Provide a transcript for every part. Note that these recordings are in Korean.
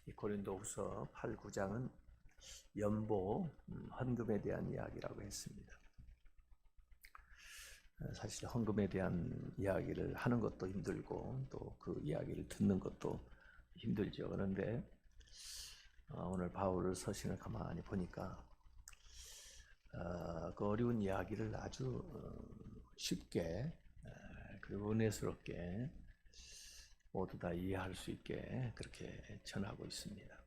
이 고린도후서 8, 9장은 연보, 헌금에 대한 이야기라고 했습니다. 사실 헌금에 대한 이야기를 하는 것도 힘들고 또 그 이야기를 듣는 것도 힘들죠. 그런데 오늘 바울 서신을 가만히 보니까 그 어려운 이야기를 아주 쉽게 그리고 은혜스럽게 모두 다 이해할 수 있게 그렇게 전하고 있습니다.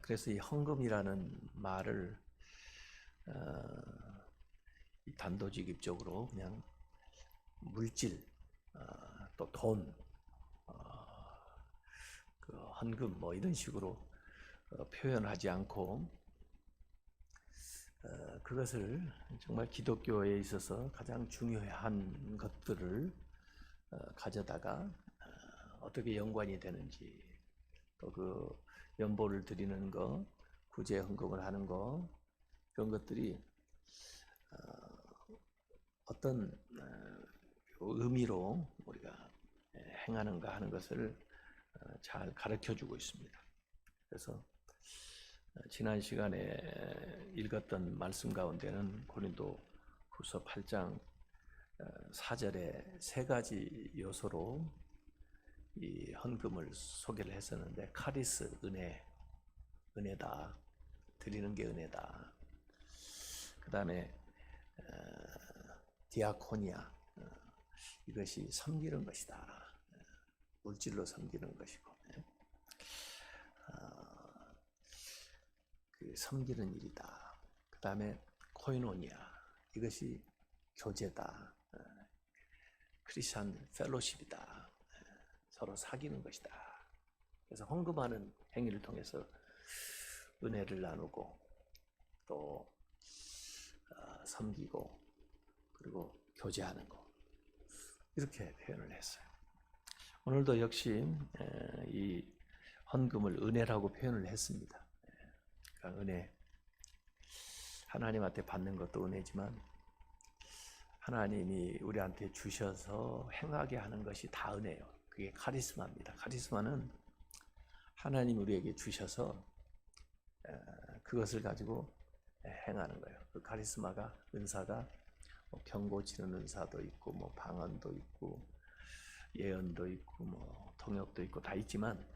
그래서 이 헌금이라는 말을 단도직입적으로 그냥 물질, 또 돈, 그 헌금 뭐 이런 식으로 표현하지 않고 그것을 정말 기독교에 있어서 가장 중요한 것들을 가져다가 어떻게 연관이 되는지, 또 그 연보를 드리는 거, 구제 헌금을 하는 거, 그런 것들이 어떤 의미로 우리가 행하는가 하는 것을 잘 가르쳐주고 있습니다. 그래서 지난 시간에 읽었던 말씀 가운데는 고린도후서 8장 4절에 세 가지 요소로 이 헌금을 소개를 했었는데, 카리스, 은혜다, 드리는 게 은혜다. 그 다음에 디아코니아, 이것이 섬기는 것이다, 물질로 섬기는 것이고, 그 섬기는 일이다. 그 다음에 코이노니아, 이것이 교제다, 크리스천 펠로십이다, 서로 사귀는 것이다. 그래서 헌금하는 행위를 통해서 은혜를 나누고 또 섬기고 그리고 교제하는 거, 이렇게 표현을 했어요. 오늘도 역시 이 헌금을 은혜라고 표현을 했습니다. 그러니까 은혜, 하나님한테 받는 것도 은혜지만 하나님이 우리한테 주셔서 행하게 하는 것이 다 은혜예요. 그게 카리스마입니다. 카리스마는 하나님 우리에게 주셔서 그것을 가지고 행하는 거예요. 그 카리스마가, 은사가 뭐 병 고치는 은사도 있고, 뭐 방언도 있고, 예언도 있고, 뭐 통역도 있고 다 있지만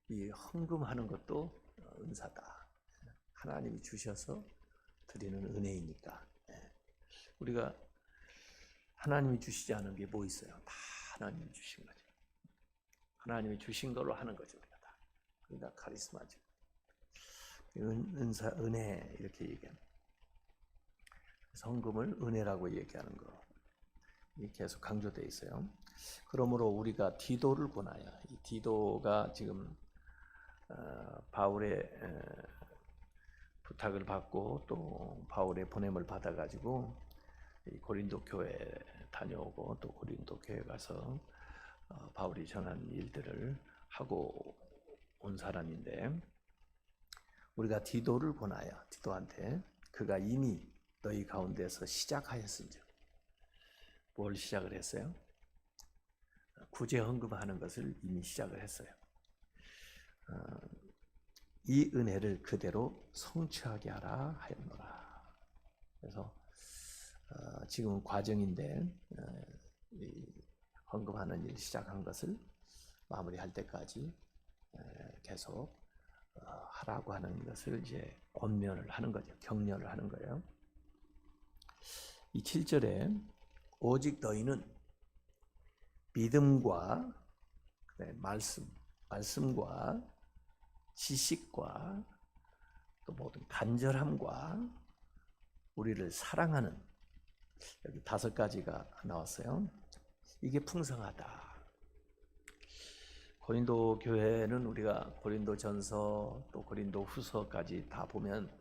이 헌금하는 것도 은사다. 하나님이 주셔서 드리는 은혜이니까. 우리가 하나님이 주시지 않은 게 뭐 있어요? 다 하나님이 주신 거죠. 하나님이 주신 걸로 하는 거죠. 우리가 다. 그러니까 카리스마죠. 은사, 은혜, 이렇게 얘기합니다. 헌금을 은혜라고 얘기하는 거, 이게 계속 강조되어 있어요. 그러므로 우리가 디도를 보나요. 이 디도가 지금 바울의 부탁을 받고 또 바울의 보냄을 받아가지고 고린도 교회 다녀오고 또 고린도 교회 가서 바울이 전한 일들을 하고 온 사람인데, 우리가 디도를 보나요. 디도한테 그가 이미 너희 가운데서 시작하였은즉. 뭘 시작을 했어요? 구제 헌금하는 것을 이미 시작을 했어요. 이 은혜를 그대로 성취하게 하라 하였노라. 그래서 지금 과정인데 헌금하는 일 시작한 것을 마무리할 때까지 계속 하라고 하는 것을 이제 권면을 하는 거죠. 격려를 하는 거예요. 이 7절에 오직 너희는 믿음과 말씀과 지식과 또 모든 간절함과 우리를 사랑하는, 여기 5가지가 나왔어요. 이게 풍성하다. 고린도 교회는 우리가 고린도전서 또 고린도후서까지 다 보면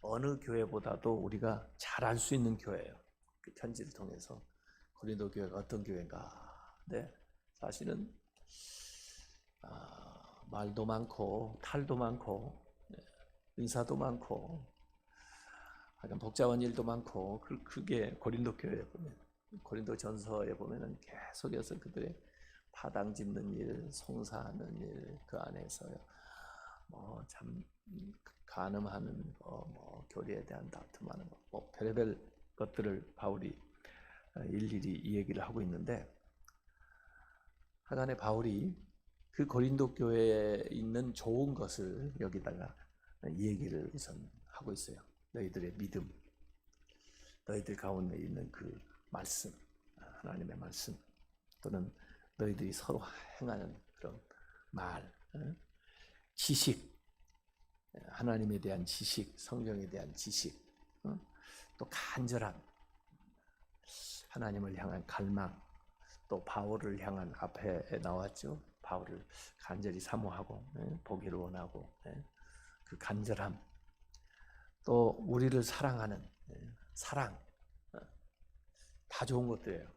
어느 교회보다도 우리가 잘 알 수 있는 교회예요. 그 편지를 통해서 고린도 교회가 어떤 교회인가. 네, 사실은 말도 많고 탈도 많고 은사도 많고 약간 복잡한 일도 많고, 그게 고린도 교회에 보면, 고린도 전서에 보면은 계속해서 그들의 타당 짓는 일, 송사하는 일, 그 안에서요. 뭐 참 간음하는 거, 뭐 교리에 대한 다툼하는 거, 뭐 별의별 것들을 바울이 일일이 이 얘기를 하고 있는데, 하간에 바울이 그 고린도 교회에 있는 좋은 것을 여기다가 이 얘기를 우선 하고 있어요. 너희들의 믿음, 너희들 가운데 있는 그 말씀, 하나님의 말씀, 또는 너희들이 서로 행하는 그런 말, 지식, 하나님에 대한 지식, 성경에 대한 지식, 또 간절함, 하나님을 향한 갈망, 또 바울을 향한, 앞에 나왔죠. 바울을 간절히 사모하고 보기를 원하고 그 간절함, 또 우리를 사랑하는 사랑, 다 좋은 것들이에요.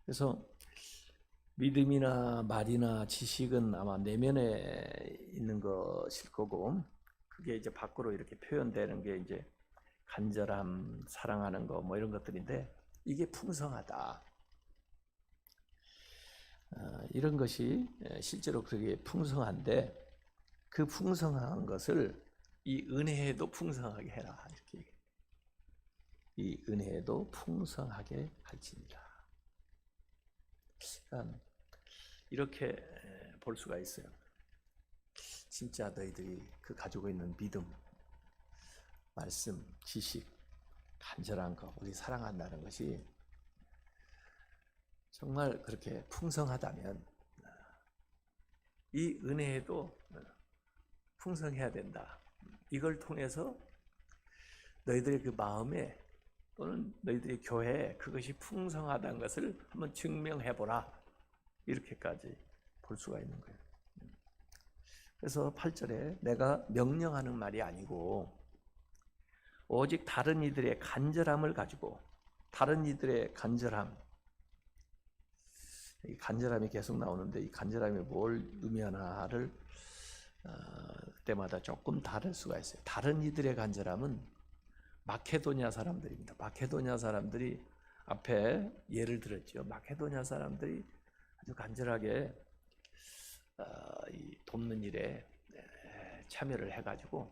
그래서 믿음이나 말이나 지식은 아마 내면에 있는 것일 거고, 그게 이제 밖으로 이렇게 표현되는 게 이제 간절함, 사랑하는 거 뭐 이런 것들인데, 이게 풍성하다. 이런 것이 실제로 그렇게 풍성한데, 그 풍성한 것을 이 은혜에도 풍성하게 해라, 이렇게 얘기해요. 이 은혜에도 풍성하게 할지니라. 그러니까 이렇게 볼 수가 있어요. 진짜 너희들이 그 가지고 있는 믿음, 말씀, 지식, 간절한 것, 우리 사랑한다는 것이 정말 그렇게 풍성하다면 이 은혜에도 풍성해야 된다. 이걸 통해서 너희들의 그 마음에, 또는 너희들의 교회에 그것이 풍성하다는 것을 한번 증명해보라. 이렇게까지 볼 수가 있는 거예요. 그래서 8절에 내가 명령하는 말이 아니고 오직 다른 이들의 간절함을 가지고, 다른 이들의 간절함, 이 간절함이 계속 나오는데 이 간절함이 뭘 의미하나를 그때마다 조금 다를 수가 있어요. 다른 이들의 간절함은 마케도냐 사람들입니다. 마케도냐 사람들이, 앞에 예를 들었죠. 마케도냐 사람들이 아주 간절하게 이 돕는 일에 참여를 해가지고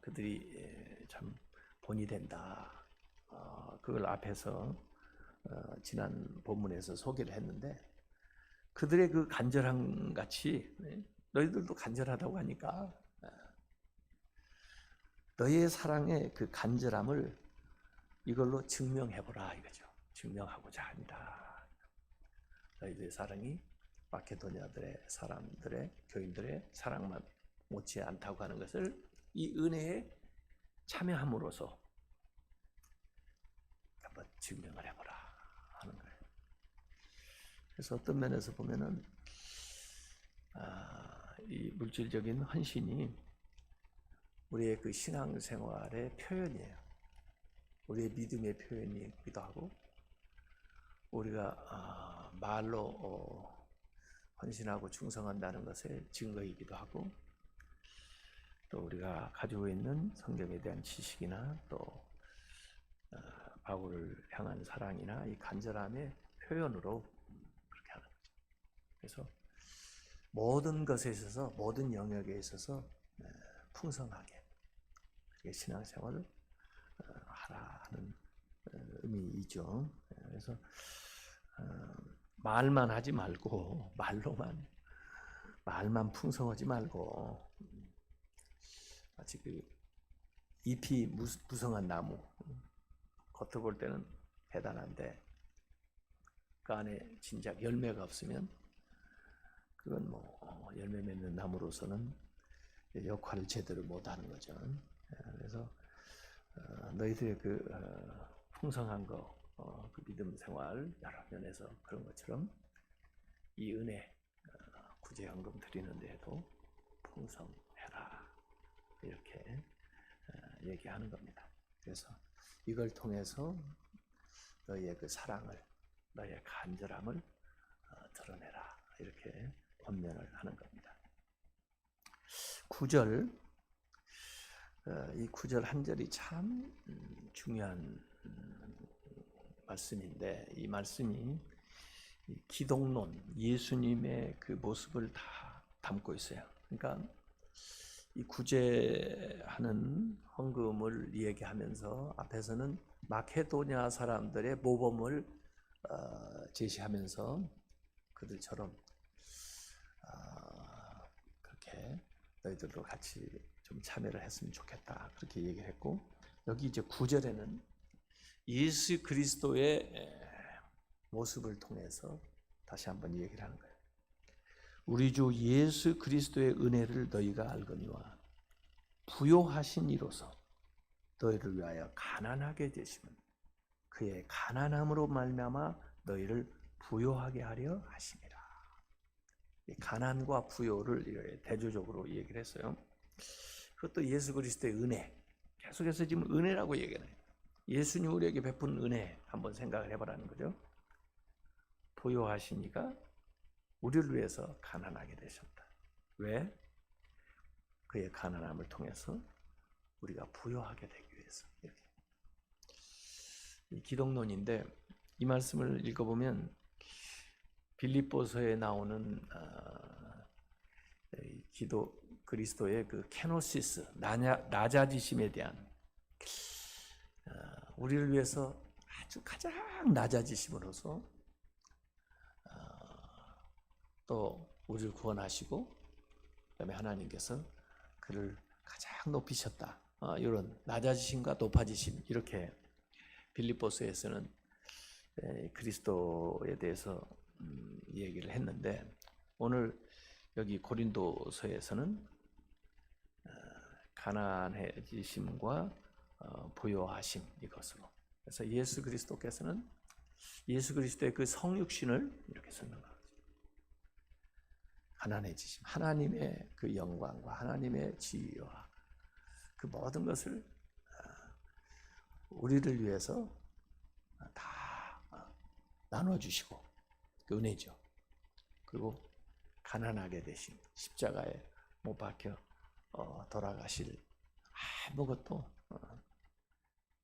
그들이 참 본이 된다. 그걸 앞에서 지난 본문에서 소개를 했는데, 그들의 그 간절함 같이 너희들도 간절하다고 하니까 너희의 사랑의 그 간절함을 이걸로 증명해보라 이거죠. 증명하고자 합니다. 너희들의 사랑이 마케도냐들의 사람들의, 교인들의 사랑만 못지 않다고 하는 것을 이 은혜에 참여함으로써 한번 증명을 해보라 하는 거예요. 그래서 어떤 면에서 보면은 이 물질적인 헌신이 우리의 그 신앙생활의 표현이에요. 우리의 믿음의 표현이기도 하고, 우리가 말로 헌신하고 충성한다는 것의 증거이기도 하고, 또 우리가 가지고 있는 성경에 대한 지식이나 또 바울을 향한 사랑이나 이 간절함의 표현으로 그렇게 하는 거죠. 그래서 모든 것에 있어서, 모든 영역에 있어서 풍성하게 신앙생활을 하라 하는 의미이죠. 그래서 말만 하지 말고, 말만 풍성하지 말고, 마치 그 잎이 무성한 나무, 겉으로 볼 때는 대단한데 그 안에 진작 열매가 없으면 그건 뭐 열매 맺는 나무로서는 역할을 제대로 못하는 거죠. 그래서 너희들의 그 풍성한 거, 그 믿음 생활 여러 면에서 그런 것처럼 이 은혜, 구제연금 드리는 데에도 풍성해라, 이렇게 얘기하는 겁니다. 그래서 이걸 통해서 너희의 그 사랑을, 너희의 간절함을 드러내라, 이렇게 권면을 하는 겁니다. 9절, 이 9절 한 절이 참 중요한 말씀인데, 이 말씀이 이 기독론, 예수님의 그 모습을 다 담고 있어요. 그러니까 이 구제하는 헌금을 얘기하면서 앞에서는 마케도냐 사람들의 모범을 제시하면서 그들처럼 그렇게 너희들도 같이 좀 참여를 했으면 좋겠다 그렇게 얘기를 했고, 여기 이제 9절에는 예수 그리스도의 모습을 통해서 다시 한번 얘기를 하는 거예요. 우리 주 예수 그리스도의 은혜를 너희가 알거니와 부요하신 이로서 너희를 위하여 가난하게 되심은 그의 가난함으로 말미암아 너희를 부요하게 하려 하심이라. 가난과 부요를 대조적으로 얘기를 했어요. 그것도 예수 그리스도의 은혜. 계속해서 지금 은혜라고 얘기해요. 예수님 우리에게 베푼 은혜 한번 생각을 해보라는 거죠. 부요하신 이가 우리를 위해서 가난하게 되셨다. 왜? 그의 가난함을 통해서 우리가 부요하게 되기 위해서. 이렇게. 이 기독론인데 이 말씀을 읽어보면 빌립보서에 나오는 그리스도의 그 케노시스, 낮아지심에 대한 우리를 위해서 아주 가장 낮아지심으로써 또 우리를 구원하시고 그다음에 하나님께서 그를 가장 높이셨다. 이런 낮아지심과 높아지심, 이렇게 빌립보서에서는 그리스도에 대해서 얘기를 했는데, 오늘 여기 고린도서에서는 가난해지심과 부요하심, 이것으로. 그래서 예수 그리스도께서는 예수 그리스도의 그 성육신을 이렇게 설명합니다. 가난해지심, 하나님의 그 영광과 하나님의 지위와 그 모든 것을 우리를 위해서 다 나눠주시고, 그 은혜죠. 그리고 가난하게 되신, 십자가에 못 박혀 돌아가실, 아무것도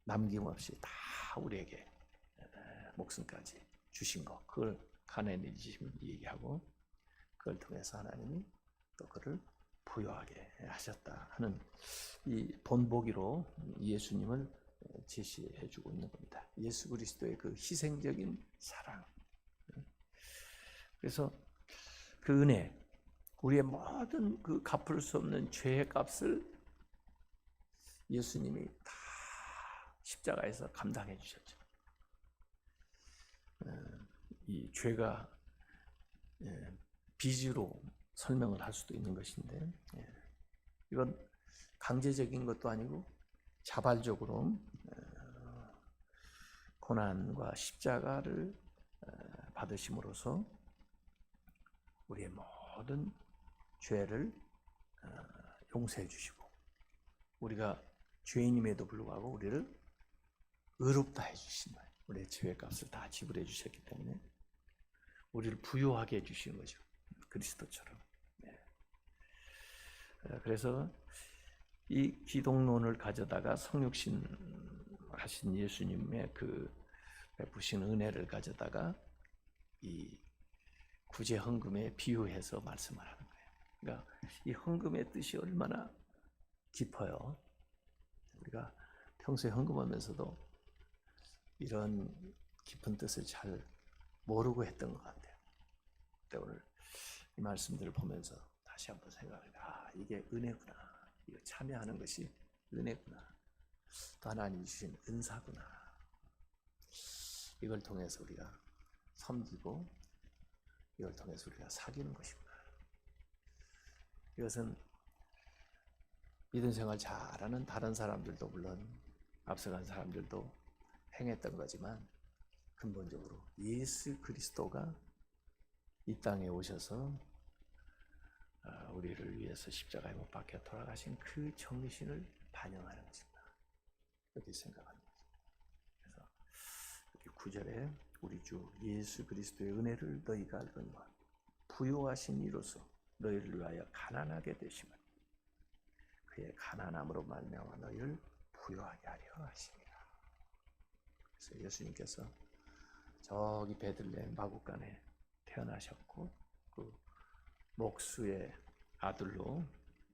남김없이 다 우리에게 목숨까지 주신 것, 그걸 가난해지심 얘기하고, 그걸 통해서 하나님이 또 그를 부요하게 하셨다 하는 이 본보기로 예수님을 제시해 주고 있는 겁니다. 예수 그리스도의 그 희생적인 사랑. 그래서 그 은혜, 우리의 모든 그 갚을 수 없는 죄의 값을 예수님이 다 십자가에서 감당해 주셨죠. 이 죄가 빚으로 설명을 할 수도 있는 것인데, 이건 강제적인 것도 아니고 자발적으로 고난과 십자가를 받으심으로써 우리의 모든 죄를 용서해 주시고, 우리가 죄인임에도 불구하고 우리를 의롭다 해주신 거예요. 우리의 죄의 값을 다 지불해 주셨기 때문에 우리를 부요하게 해주시는 거죠. 그리스도처럼. 그래서 이 기독론을 가져다가 성육신 하신 예수님의 그 베푸신 은혜를 가져다가 이 구제 헌금에 비유해서 말씀을 하는 거예요. 그러니까 이 헌금의 뜻이 얼마나 깊어요. 우리가 평소에 헌금하면서도 이런 깊은 뜻을 잘 모르고 했던 것 같아요. 근데 오늘 이 말씀들을 보면서 다시 한번 생각해요. 이게 은혜구나. 이거 참여하는 것이 은혜구나. 또 하나님이 주신 은사구나. 이걸 통해서 우리가 섬기고, 이걸 통해서 우리가 사귀는 것이구나. 이것은 믿음 생활 잘하는 다른 사람들도 물론 앞서간 사람들도 행했던 거지만, 근본적으로 예수 그리스도가 이 땅에 오셔서 우리를 위해서 십자가에 못 박혀 돌아가신 그 정신을 반영하는 것입니다. 이렇게 생각합니다. 그래서 9절에 우리 주 예수 그리스도의 은혜를 너희가 알거니와 부요하신 이로서 너희를 위하여 가난하게 되심은 그의 가난함으로 말미암아 너희를 부요하게 하려 하심이라. 그래서 예수님께서 저기 베들레헴 마구간에 태어나셨고 그 목수의 아들로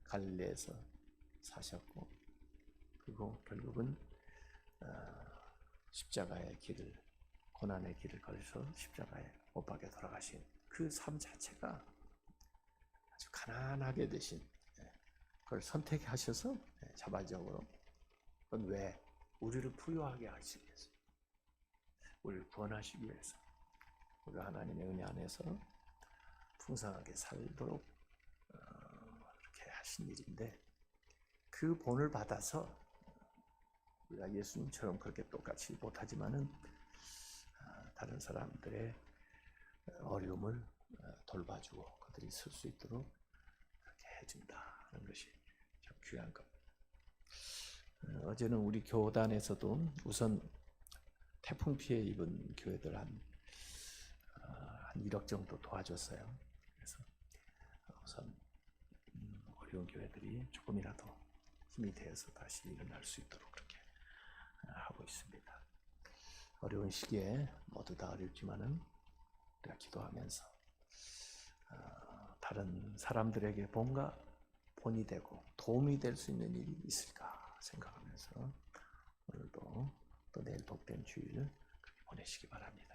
갈릴리에서 사셨고 그리고 결국은 십자가의 길을 고난의 길을 걸어서 십자가에 못 박혀 돌아가신 그 삶 자체가 아주 가난하게 되신 그걸 선택하셔서 자발적으로 그건 왜? 우리를 부유하게 하시기 위해서 우리를 구원하시기 위해서 우리가 하나님의 은혜 안에서 풍성하게 살도록 그렇게 하신 일인데 그 본을 받아서 우리가 예수님처럼 그렇게 똑같이 못하지만은 다른 사람들의 어려움을 돌봐주고 그들이 쓸 수 있도록 그렇게 해준다는 것이 참 귀한 겁니다. 어제는 우리 교단에서도 우선 태풍 피해 입은 교회들 한 1억 정도 도와줬어요. 그래서 우선 어려운 교회들이 조금이라도 힘이 되어서 다시 일어날 수 있도록 그렇게 하고 있습니다. 어려운 시기에 모두 다 어렵지만은 우리가 기도하면서 다른 사람들에게 뭔가 본이 되고 도움이 될 수 있는 일이 있을까 생각하면서 오늘도 또 내일 복된 주일 보내시기 바랍니다.